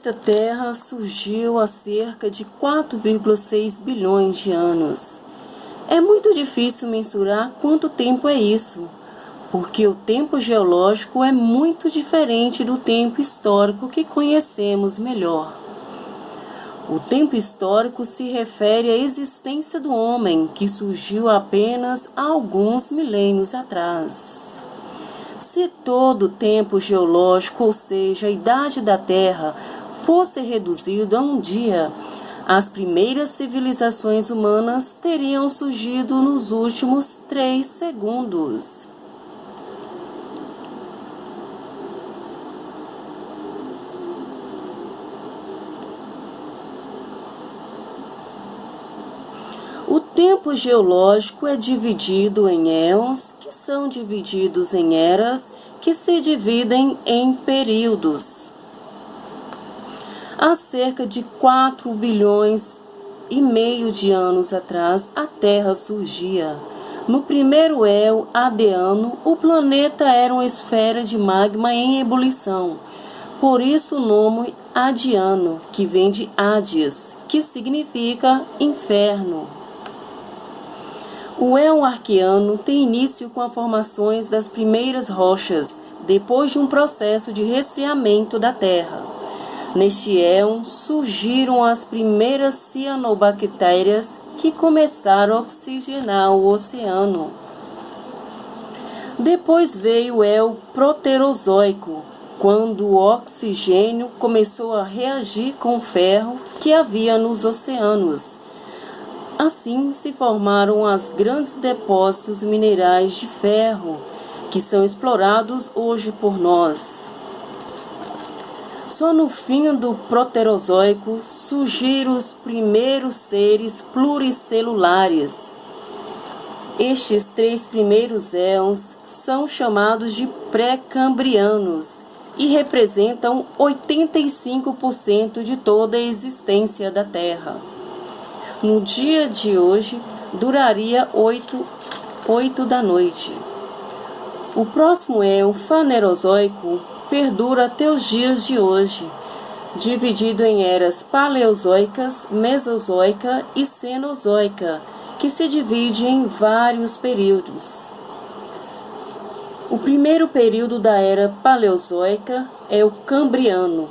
planeta Terra surgiu há cerca de 4,6 bilhões de anos. É muito difícil mensurar quanto tempo é isso, porque o tempo geológico é muito diferente do tempo histórico que conhecemos melhor. O tempo histórico se refere à existência do homem, que surgiu apenas há alguns milênios atrás. Se todo o tempo geológico, ou seja, a idade da Terra, fosse reduzido a um dia, as primeiras civilizações humanas teriam surgido nos últimos 3 segundos. O tempo geológico é dividido em éons, que são divididos em eras, que se dividem em períodos. Há cerca de 4 bilhões e meio de anos atrás, a Terra surgia. No primeiro éon Adeano, o planeta era uma esfera de magma em ebulição. Por isso o nome Adiano, que vem de Hades, que significa inferno. O éon Arqueano tem início com as formações das primeiras rochas, depois de um processo de resfriamento da Terra. Neste éon surgiram as primeiras cianobactérias que começaram a oxigenar o oceano. Depois veio o éon Proterozoico, quando o oxigênio começou a reagir com o ferro que havia nos oceanos. Assim se formaram os grandes depósitos minerais de ferro, que são explorados hoje por nós. Só no fim do Proterozoico surgiram os primeiros seres pluricelulares. Estes 3 primeiros éons são chamados de pré-cambrianos e representam 85% de toda a existência da Terra. No dia de hoje, duraria 8 da noite. O próximo éon Fanerozoico perdura até os dias de hoje, dividido em eras paleozoicas, mesozoica e cenozoica, que se divide em vários períodos. O primeiro período da era paleozoica é o Cambriano,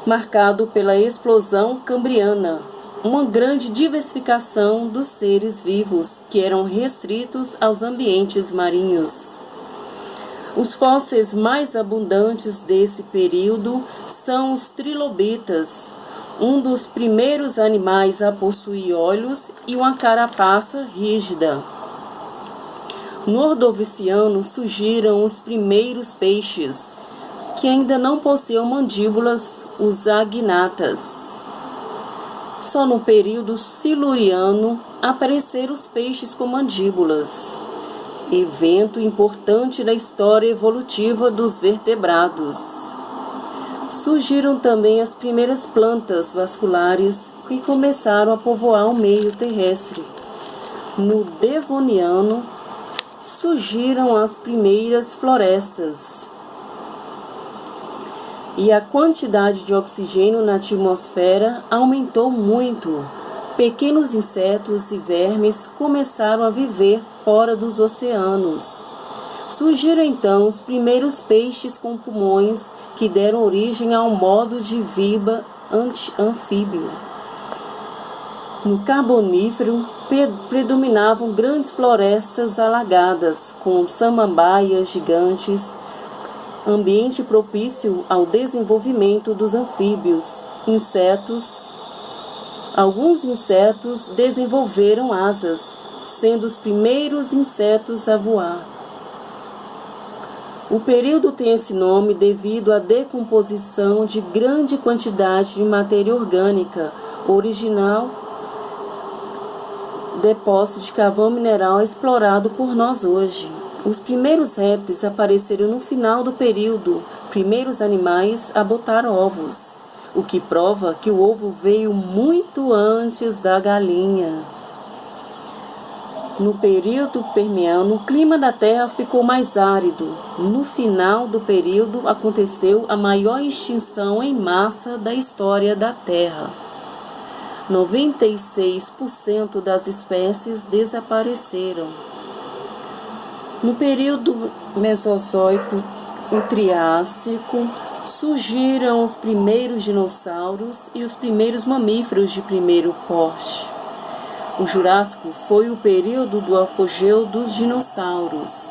marcado pela explosão cambriana, uma grande diversificação dos seres vivos que eram restritos aos ambientes marinhos. Os fósseis mais abundantes desse período são os trilobitas, um dos primeiros animais a possuir olhos e uma carapaça rígida. No Ordoviciano surgiram os primeiros peixes, que ainda não possuíam mandíbulas, os agnatas. Só no período Siluriano apareceram os peixes com mandíbulas, evento importante na história evolutiva dos vertebrados. Surgiram também as primeiras plantas vasculares que começaram a povoar o meio terrestre. No Devoniano surgiram as primeiras florestas. E a quantidade de oxigênio na atmosfera aumentou muito. Pequenos insetos e vermes começaram a viver fora dos oceanos. Surgiram então os primeiros peixes com pulmões que deram origem ao modo de vida anfíbio. No Carbonífero predominavam grandes florestas alagadas, com samambaias gigantes, ambiente propício ao desenvolvimento dos anfíbios, insetos. Alguns insetos desenvolveram asas, sendo os primeiros insetos a voar. O período tem esse nome devido à decomposição de grande quantidade de matéria orgânica, original depósito de carvão mineral explorado por nós hoje. Os primeiros répteis apareceram no final do período, primeiros animais a botar ovos, o que prova que o ovo veio muito antes da galinha. No período Permiano, o clima da Terra ficou mais árido. No final do período, aconteceu a maior extinção em massa da história da Terra. 96% das espécies desapareceram. No período Mesozoico e Triássico, surgiram os primeiros dinossauros e os primeiros mamíferos de primeiro porte. O Jurássico foi o período do apogeu dos dinossauros,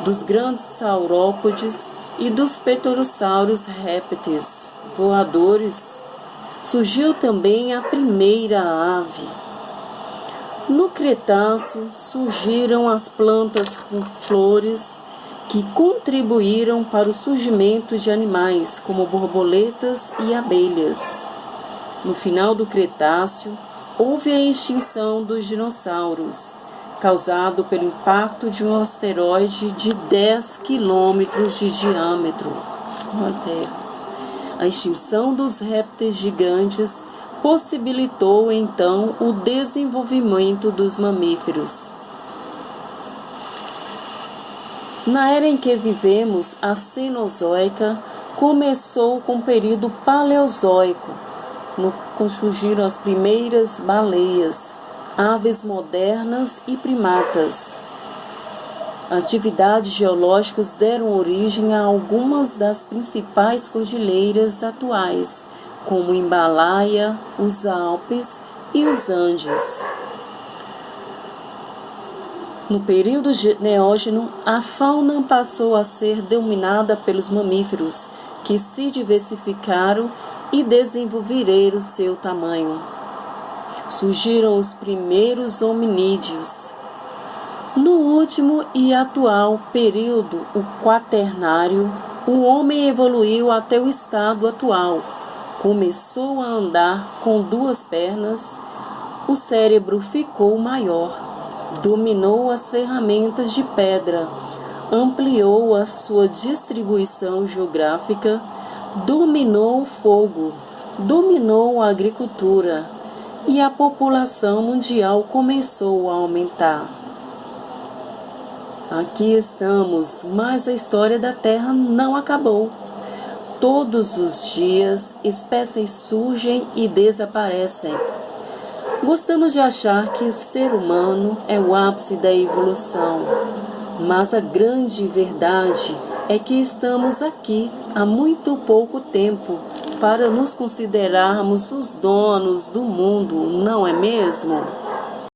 dos grandes saurópodes e dos pterossauros répteis voadores. Surgiu também a primeira ave. No Cretáceo surgiram as plantas com flores que contribuíram para o surgimento de animais como borboletas e abelhas. No final do Cretáceo, houve a extinção dos dinossauros, causado pelo impacto de um asteroide de 10 quilômetros de diâmetro na Terra. A extinção dos répteis gigantes possibilitou, então, o desenvolvimento dos mamíferos. Na era em que vivemos, a Cenozoica começou com o período Paleozoico, no que surgiram as primeiras baleias, aves modernas e primatas. Atividades geológicas deram origem a algumas das principais cordilheiras atuais, como o Himalaia, os Alpes e os Andes. No período Neógeno, a fauna passou a ser dominada pelos mamíferos, que se diversificaram e desenvolveram seu tamanho. Surgiram os primeiros hominídeos. No último e atual período, o Quaternário, o homem evoluiu até o estado atual. Começou a andar com duas pernas, o cérebro ficou maior, dominou as ferramentas de pedra, ampliou a sua distribuição geográfica, dominou o fogo, dominou a agricultura e a população mundial começou a aumentar. Aqui estamos, mas a história da Terra não acabou. Todos os dias, espécies surgem e desaparecem. Gostamos de achar que o ser humano é o ápice da evolução, mas a grande verdade é que estamos aqui há muito pouco tempo para nos considerarmos os donos do mundo, não é mesmo?